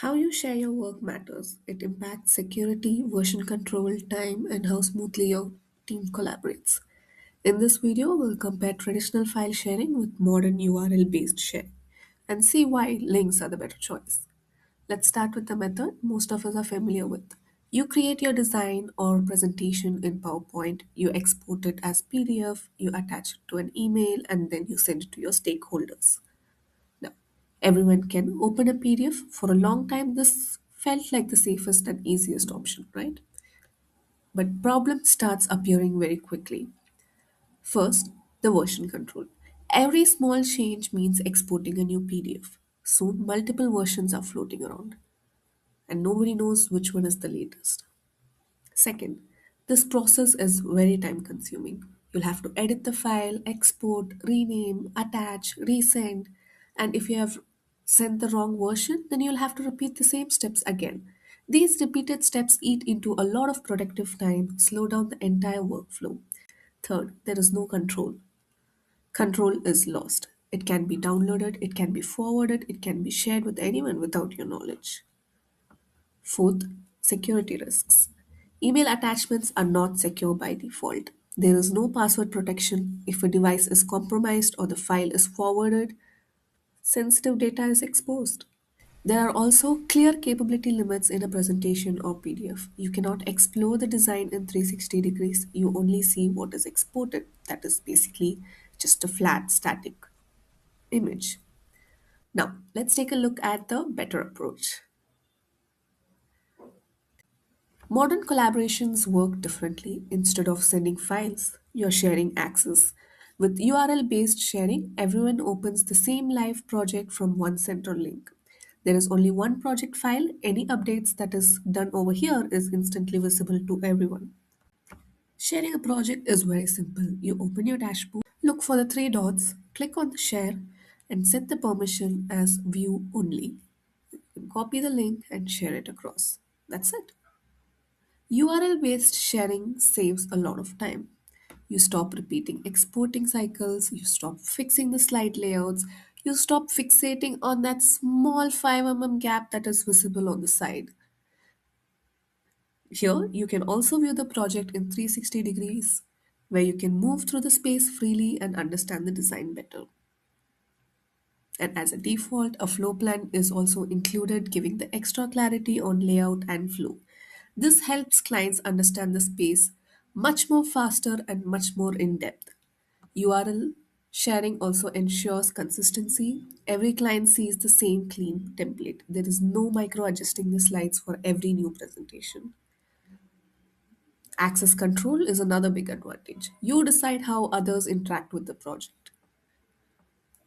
How you share your work matters. It impacts security, version control, time, and how smoothly your team collaborates. In this video, we'll compare traditional file sharing with modern URL based sharing and see why links are the better choice. Let's start with the method most of us are familiar with. You create your design or presentation in PowerPoint, you export it as PDF, you attach it to an email, and then you send it to your stakeholders. Now, everyone can open a PDF. For a long time, this felt like the safest and easiest option, right? But problem starts appearing very quickly. First, the version control. Every small change means exporting a new PDF. Soon, multiple versions are floating around, and nobody knows which one is the latest. Second, this process is very time consuming. You'll have to edit the file, export, rename, attach, resend, and if you have sent the wrong version, then you'll have to repeat the same steps again. These repeated steps eat into a lot of productive time, slow down the entire workflow. Third, there is no control. Control is lost. It can be downloaded, it can be forwarded, it can be shared with anyone without your knowledge. Fourth, security risks. Email attachments are not secure by default. There is no password protection. If a device is compromised or the file is forwarded, sensitive data is exposed. There are also clear capability limits in a presentation or PDF. You cannot explore the design in 360 degrees. You only see what is exported. That is basically just a flat, static image. Now, let's take a look at the better approach. Modern collaborations work differently. Instead of sending files, you're sharing access. With URL based sharing, everyone opens the same live project from one central link. There is only one project file. Any updates that is done over here is instantly visible to everyone. Sharing a project is very simple. You open your dashboard, look for the three dots, click on the share, and set the permission as view only. Copy the link and share it across. That's it. URL based sharing saves a lot of time. You stop repeating exporting cycles, you stop fixing the slide layouts, you stop fixating on that small 5 gap that is visible on the side. Here, you can also view the project in 360 degrees, where you can move through the space freely and understand the design better. And as a default, a flow plan is also included, giving the extra clarity on layout and flow. This helps clients understand the space much more faster and much more in depth. URL sharing also ensures consistency. Every client sees the same clean template. There is no micro adjusting the slides for every new presentation. Access control is another big advantage. You decide how others interact with the project.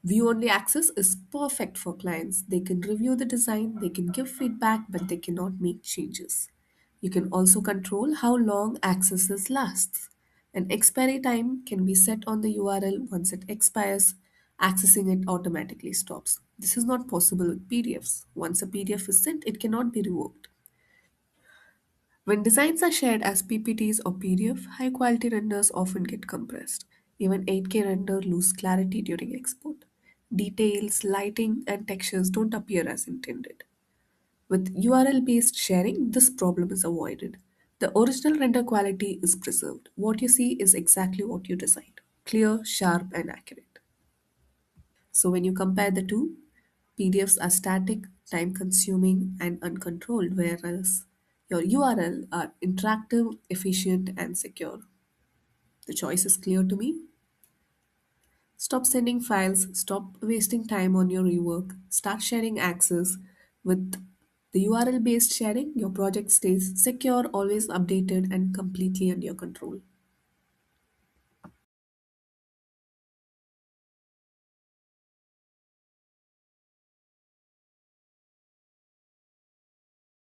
View only access is perfect for clients. They can review the design, they can give feedback, but they cannot make changes. You can also control how long accesses lasts. An expiry time can be set on the URL. Once it expires, accessing it automatically stops. This is not possible with PDFs. Once a PDF is sent, it cannot be revoked. When designs are shared as PPTs or PDF, high quality renders often get compressed. Even 8K render lose clarity during export. Details, lighting, and textures don't appear as intended. With URL based sharing, this problem is avoided. The original render quality is preserved. What you see is exactly what you designed, clear, sharp, and accurate. So when you compare the two, PDFs are static, time consuming, and uncontrolled, whereas your URL are interactive, efficient, and secure. The choice is clear to me. Stop sending files, stop wasting time on your rework, start sharing access. With the URL based sharing, your project stays secure, always updated, and completely under your control.